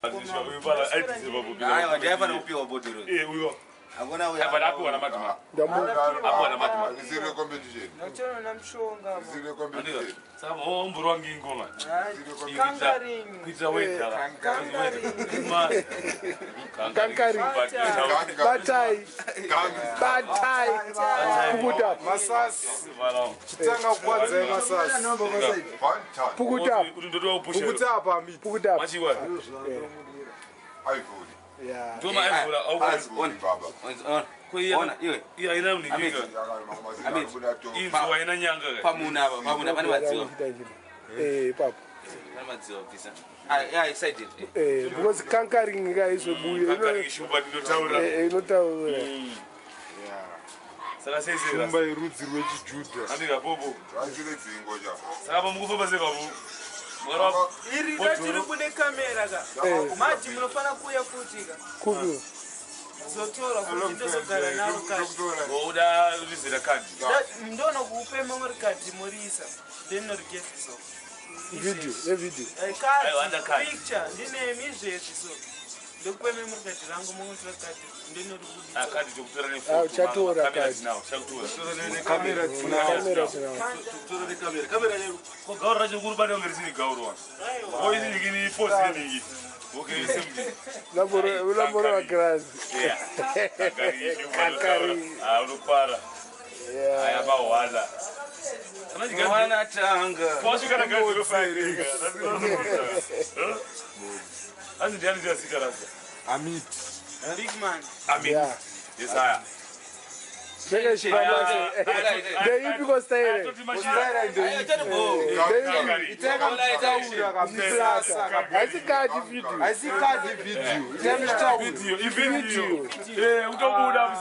Yeah. Because conquering guys will be Zotora kuzogara naro kati. Oda uzizira kadi. Ndona kupe memory card morisa. Then not get so. Video. Card, picture, ndine mizvesi so. Ndokupe memory card rangu mongotora kadi. Ndino rukuti. Kadi chokutora nefoto. Chatora kadi. Chakutora kamera. Kamera yero. Ko gaura chokuru bado ngerisini gauro. Oyi ndikini post ndiki. Okay, Laboro wa grass. Yeah. Kakari. Ulupara. Yeah. Ayaba wala. Wana tanga. Posso kana gazi lo fire. Ani ndiani ndio sikarasa. Hamid. Big man. Hamid. Yes I. There you because Tyre. I see card video. Tell me video. Yeah, we don't go down.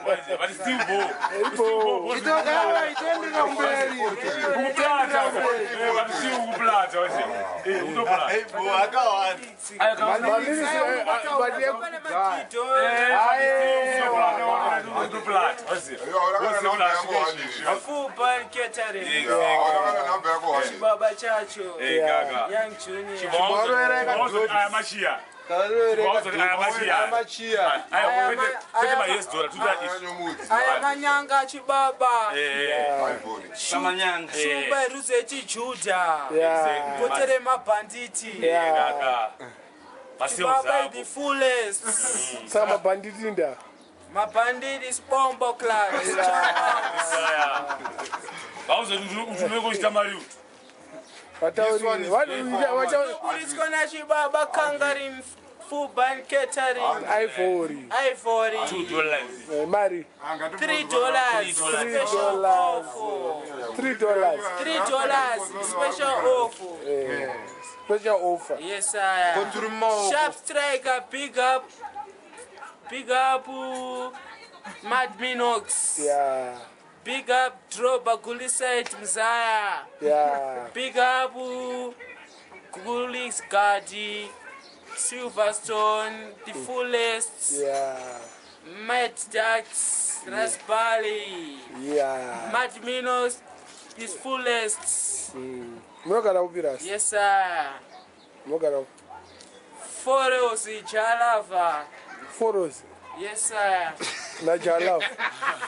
But it's still bo. It don't Baba Chacho. Young Junior. Ayamanyanga chibaba. Shumba ruzechi Juda. Kotere mabanditi. Chibaba the fullest. Sama banditi nda. My bandit is bombo class. What is gonna Shibaba Kangarin food band catering? Ivory. $2. Mari. $3. $3. Special offer. Special offer. Yes, sir. Sharp striker, big up. Mad Minox. Yeah. Big up Droba Gulisite Mzaya. Yeah. Big up Gulix Gadi, Silverstone, the fullest. Yeah. Matt Dax, Raspberry. Yeah. Mad Minos, his fullest. Yes, sir. Foros Jalava. Foros. Yes, sir. La Jalava.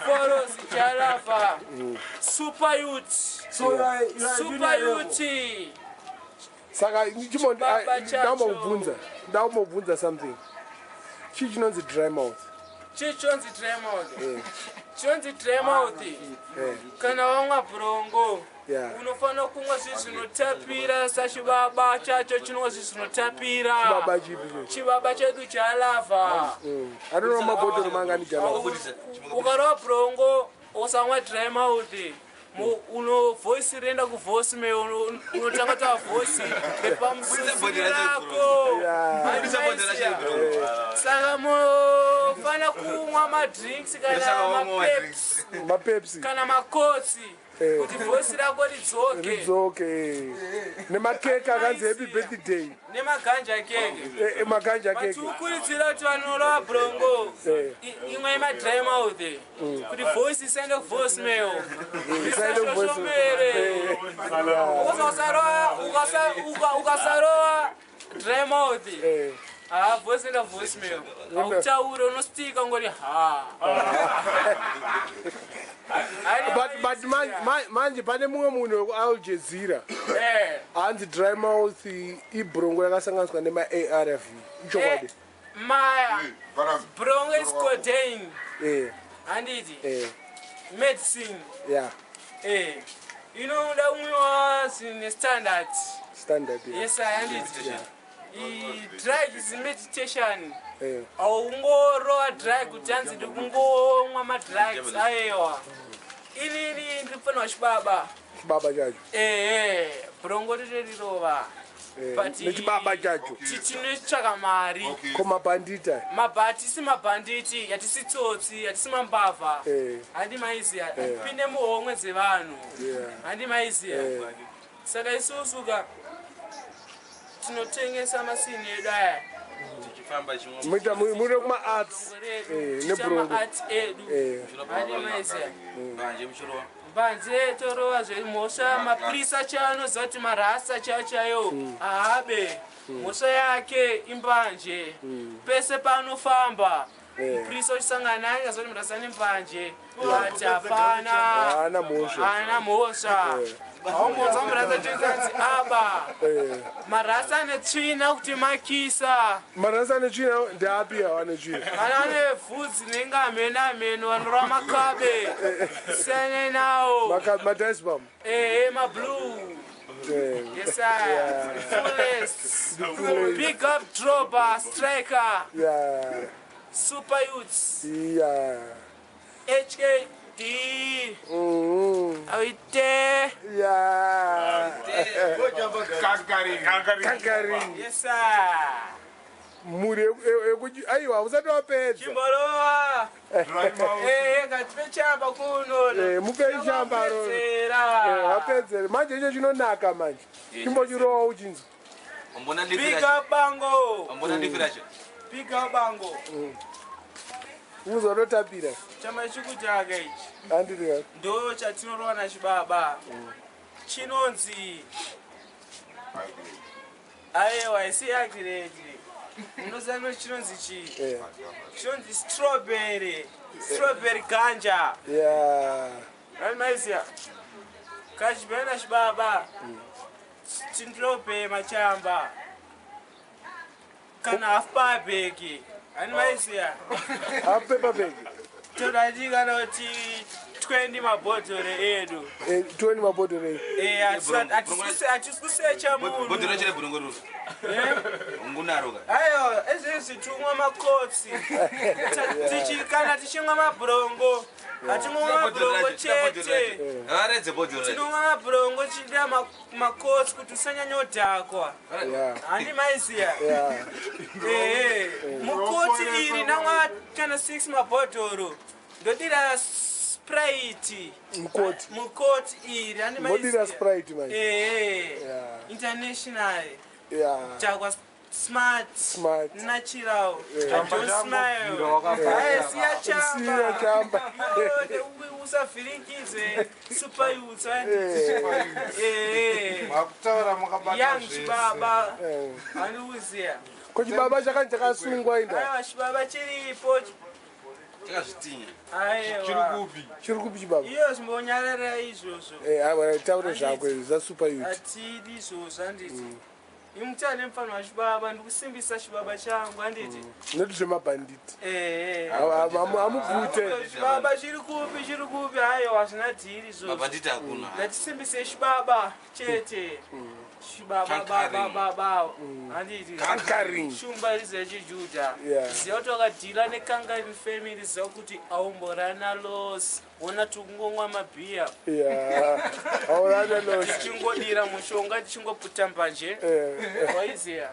Foros Jalava. Super Youth. Super Youth. Saka, Naumobunza something. Chichon's a dry mouth. Chichon's dry mouth. Kana wanga brongo. Unofana kunga zvinotapira sachibaba chacho chinonga zvinotapira. Chibaba chedu chalava. I don't know mabotoro mangani jalava. Ukarwa brongo usamwa dry mouth. Uno voice renda ku voice me unotanga ta voice epamusiri rako. Saka mo fana kumwa ma drinks kana ma Pepsi kana makotsi kuti voice rako ridzoke. Nemakeka kanzi happy birthday. Nemaganja keke. Maganja keke. Tukuridzira kuti vanora brongo. Imwe ma dry mouth. Kuti voice isende ku voice mail. Ukasaroa dry mouth voice and a voicemail autaure unostika ngori but manje pane mumwe munhu wekualjezira hanzi dry mouth ibrongo yakasanganiswa nema-arv ichokwadi maya brongo is codeine handiti medicine inoda umwiwa nestandard yes handiti drug is meditation aungorova drug kuti anzi ndikungomwa madrugs ayewa inini ndirifanwa chibaba chacho brongo ritorirova nechibaba chacho tinetsvaka mari komabhandita hatisi mabhanditi hatisi tsotsi hatisi mambavha handi maiziya pinde muhomwe dzevanhu handi maiziya saka isusuka tinotengesa masini edu aya muri kuma-arts nebrongo edu handi maiziya mbanze torova zvemhosva mapurisa chaanoziva kuti marasa chachayo ahabe mhosva yake imbanje pese paanofamba mupurisa uchisangana naye ngazoti murasa nembanje ati hapana mhosva aumboza murasa chezanzi aba marasa anetsvina kuti makisa marasa anetsvina ndeapi awanetsvina ana ane vhudzi nenge ameno vanorova makabe sene nawo madaisbam mablue yes sir fullest big up dropper striker super youths HKD awite Conquering yes sir muri aiwa usati wapedza chimbolowa ngatipe kuno mupei chamba wapedzere manje icho chinonaka manje chimbochirowa uchinzi piga bango uzorotapira chama chikudyaga ichi handiri ndo chatinorova nachibaba chinonzi aiwa isi akireti unoziva chinonzi chii chinonzi strawberry ganja maiziya kachibhena nachibaba chindirope machamba kana half pabeki ani maiziya half paper bag todati kana kuti 20 mabhodhoro edu 20 mabhodhoro hatikusecha munhu aiwa ezvezvi tumwa makotsi kana tichimwa mabhurongo hatimwa mabhurongo chete tinomwa mabhurongo chidira makotsi kuti usanyanya udhakwa handi maiziya mukotsi iri namwa kana 6 mabhodhoro ndodira sprite mukoti iri handi maiziya sprite manje international chakwa smart natural don't smile siya chamba usavhiringize super youth young chibaba handiuziya ko chibaba chakani chakasungwa inda chibaba chiripo chiri kupi chibaba iyo zimbonyarara izvozvo taure zvako zasuper youth hatidi izvozvo handiti imutane mufano wachibaba ndikusimbisa chibaba changu handiti noti zvemabhanditi amubvute chibaba chiri kupi aiwa hazvina dhiri izvozvo ngatisimbise chibaba chete chibaba handiti shumba riziva chijudha ziva kuti wakadhila nekangaring family ziva kuti aumborana losi ona tikungomwa mabhiya tichingodira mushonga tichingoputa mbanje waiziya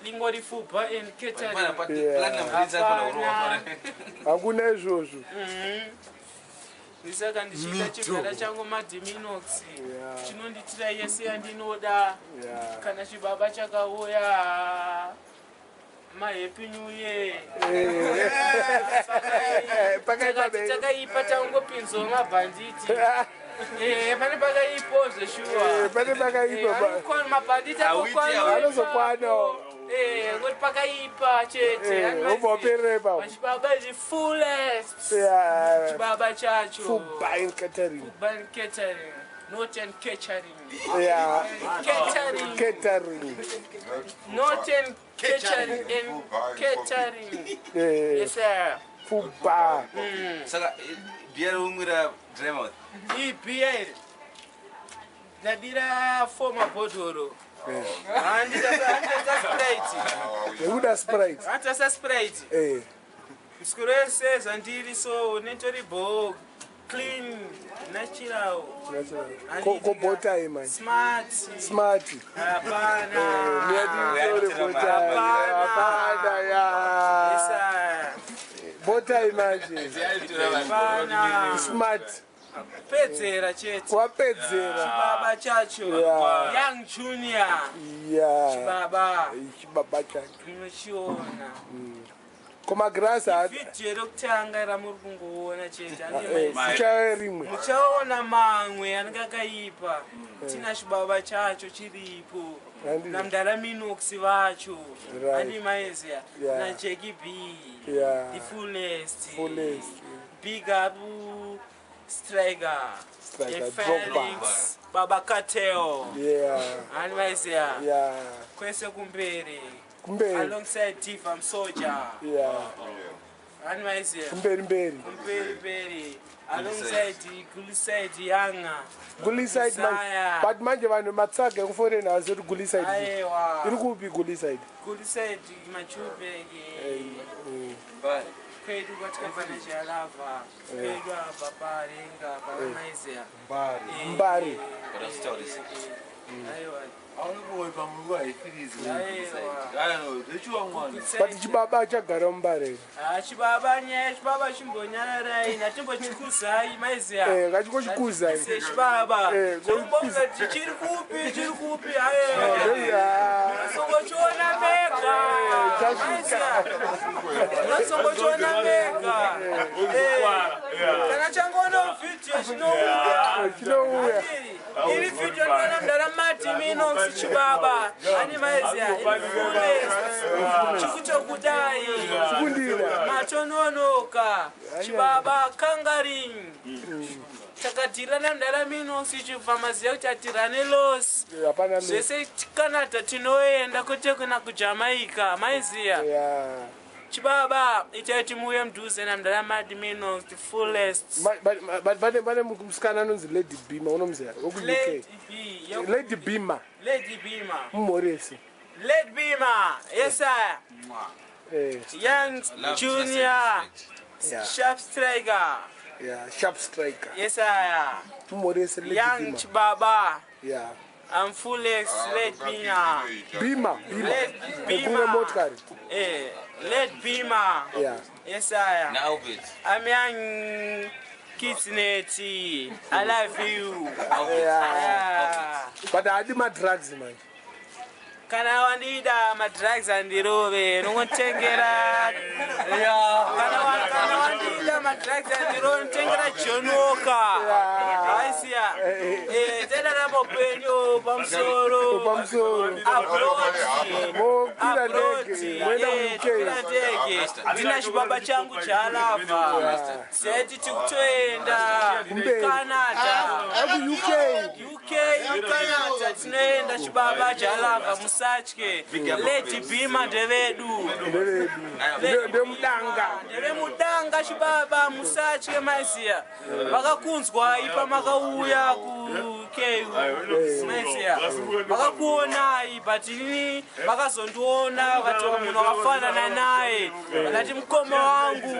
lingori fubha and catering hakuna izvozvo ndisaka ndichiita chigara changu madiminox chinonditira yese yandinoda kana chibaba chakauya mahappy new year takaipa tangopinzwa mabhanditi pane pakaipo zveshuwa. Pane pakaipa. Vanokwana mabhandita kokwana. Vanozokwana. Ngoti pakaipa chete. Ubva uperera. Chibaba is fullest. Chibaba chacho. Full buying catering. Not and catering. Yeah. Catering. Not and catering and catering. Yes, sir. Full bar. Saka beer umira drama. Beer. Nadira former bottle. And that's Sprite. Uda Sprite. That's Sprite. Scores says until so naturally clean, natural. Go botai man. Smart. Hapana. Botai man. Hapana. Smart. Pedzera chete. Wapedzera. Chibaba chacho. Young Junior. Chibaba chacho. Unochiona. Koma grasa video rokutanga ramuri kungoona chete rimwe muchaona mamwe anenge akaipa Tinashe baba chacho chiripo namdara minox vacho andi maizia naJackie B the fullest big up striker Felix baba Cartel andi maizia kwese kumbere alongside Tifa Soldier. And my dear. Kumberi. Alongside Guliside Yanga. Guliside man. But manje vanhu matsage kuforena azoti Guliside. Aiwa. Iri kupi Guliside? Guliside machubeke. Mbare. Kwedu kwatikafana chalava. Kwedu apa parenga paramaizeya. Mbare. What stories? Aiwa. But chibaba chagara Mbare. Chibaba chimbonyararai natimbochikuzai maiziya. Ngachikochikuzai. Chibaba. Tombonga chiri kupi songochiona mega. Songochiona mega. Kana changoona video chinouya. Iri video ndona mdara mati mino chibaba ani maizia chikutokudai matononoka chibaba kangaring takatirana mdara mino sichivhamaziya kuti atirane los zvese Canada tinoenda kwete kuna kuJamaica maiziya chibaba itaiti muye mduze namdara mati mino the fullest vane musikana anonzi Lady Bima unomziya woku-UK Lady Bima Morris. Lady Bima, yes sir. Young Junior, sharp striker. Sharp striker. Yes sir. Morris, young Chibaba. I'm full ex Lady Bima. Lady Bima. Yes sir. Now bit. I'm young Kitneti. I love you. But I did my drugs, man. Kana wandida madrugs andirove nongotengera kana wandida madrugs andirove nongotengera jonoka aisiya tena namo penyo pamsoro approach Tinashe baba changu chalava seti tikutoenda Canada UK Canada tinoenda chibaba chalava Satchke, Lady Bima Devedu, Mudanga Shibaba, Musachke Maisia, Bagakunzwa, Ipa Makauya, Maisia, Bagakuna, Ipatini, Bagasondona, Vatomunofana Nanai, Latim Komangu,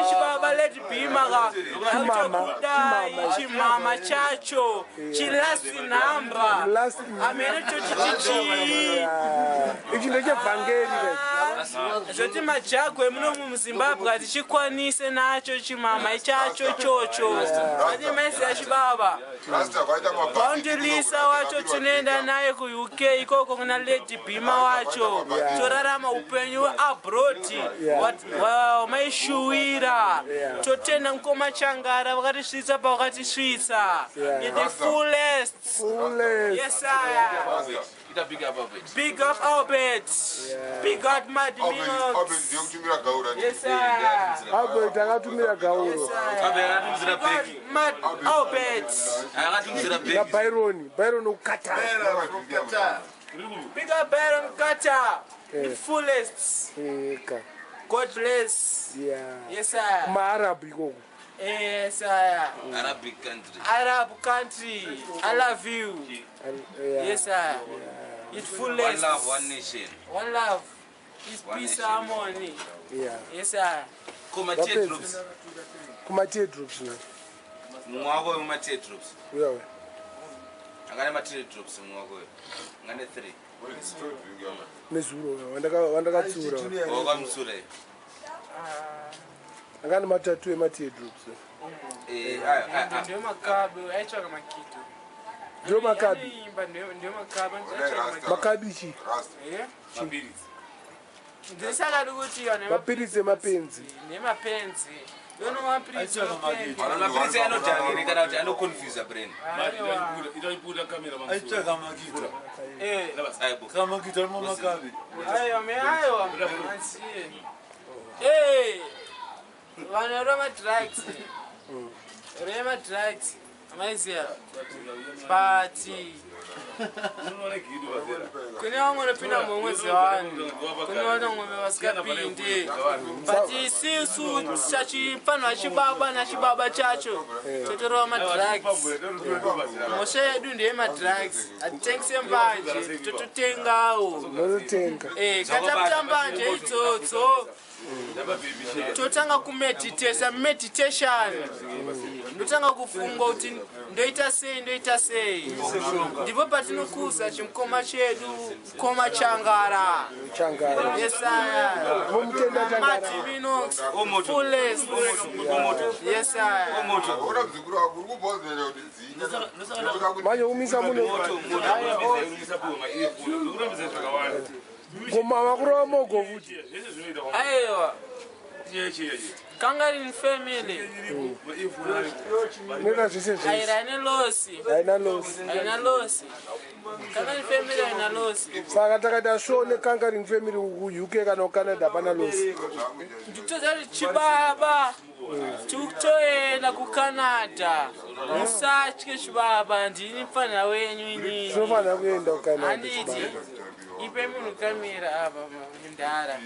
Shibaba, Lady Bima, Chimama Chacho, Chilasi Namba. Ichi ndeche vangeli zvoti majagwe muno muzimbabwe atichikwanise nacho chimama ichacho chocho ati maisi achibaba vaundilisa wacho tinoenda naye kuuk ikoko kuna lady bhima wacho torarama upenyu abroad wamaishuwira totenda mukoma changara vakatisvitsa pavakatisvitsa the fullest. Yes sir. Big up our beds. Big up my Dominoes. Yes sir. Albert akatumira gauro. Our beds. Na Byron ukata. Big up Byron Kata. The fullest. God bless. Yeah. Yes sir. Arab ikoko. Yes sir. Arabic country. Arab country. I love you. Yes sir. It's fullest. One love, one nation. One love. It's peace and harmony. Yeah. Yes sir. Kuma teardrops. Kuma teardrops na. Mwako kuma teardrops. Wewe. Angane ma teardrops mwako. Ngane 3. Nezuro wandakatsura. Wakamsura. Angane matatu ema teardrops. Ndio makabi aichaka makitu. Ndio makabi. Ndio makabi aichaka makabichi. Mapirizi. Ndio saka dukuti yone mapirizi mapenzi. Nemapenzi. Yono mapirizi. Mapirizi anodangire kana kuti anoconfuse brain. Itaipura kamera mangu. Aichaka makita. Kama kita mama makabi. Ayo mansi. Vana roma drugs. Rema drugs. Amazia. Party. Kune vamwe vanopinda mumwedzi wanu. Kune vamwe vasikapindi. But isisu chachifanwa chibaba nachibaba chacho. Totorova madrugs. Mosha yedu ndiye madrugs. Atitengese mbanje. Tototengawo. Notenga. Katapita mbanje idzodzo. Totanga meditation. Ndotanga kufunga kuti ndoita sei. Ndipo patinokuza chimkoma chedu, koma changara. Yes sir. Mumtenda changara. Matiminox. Fullest. Yes sir. Manje umisa muno. Ngoma wakuro mogo futhi. Ayo. Conquering Family. Nena zisenzisi. Ayirane losi. Ayina losi. Conquering Family ayina losi. Saka takata show ne Conquering Family ku UK kana Canada pana losi. Nditozali chibaba. Tukutoenda ku Canada. Musatye chibaba ndini mfana wenyu ini. Sofana kuenda ku Canada. Anditi. Ipe munhu kamera apa mundara.